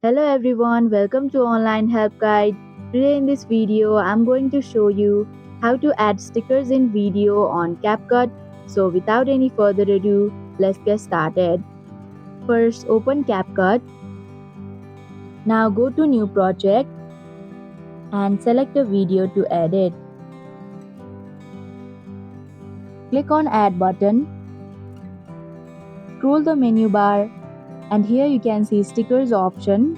Hello everyone, welcome to Online Help Guide. Today in this video, I'm going to show you how to add stickers in video on CapCut. So without any further ado, let's get started. First, open CapCut. Now go to New Project and select a video to edit. Click on Add button. Scroll the menu bar and here you can see stickers option.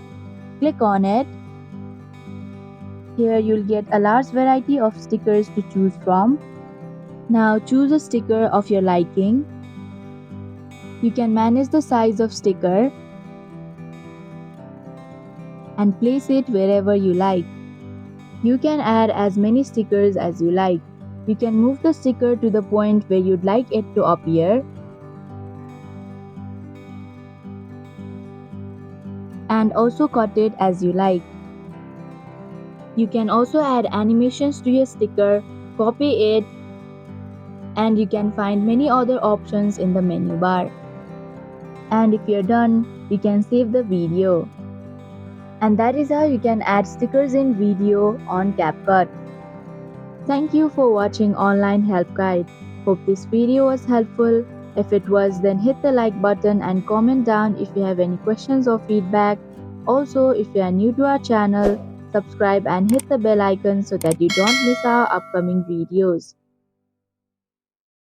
Click on it. Here you'll get a large variety of stickers to choose from. Now choose a sticker of your liking. You can manage the size of sticker and place it wherever you like. You can add as many stickers as you like. You can move the sticker to the point where you'd like it to appear and also cut it as you like. You can also add animations to your sticker, copy it, and you can find many other options in the menu bar. And if you're done, you can save the video. And that is how you can add stickers in video on CapCut. Thank you for watching Online Help Guide. Hope this video was helpful. If it was, then hit the like button and comment down if you have any questions or feedback. Also, if you are new to our channel, subscribe and hit the bell icon so that you don't miss our upcoming videos.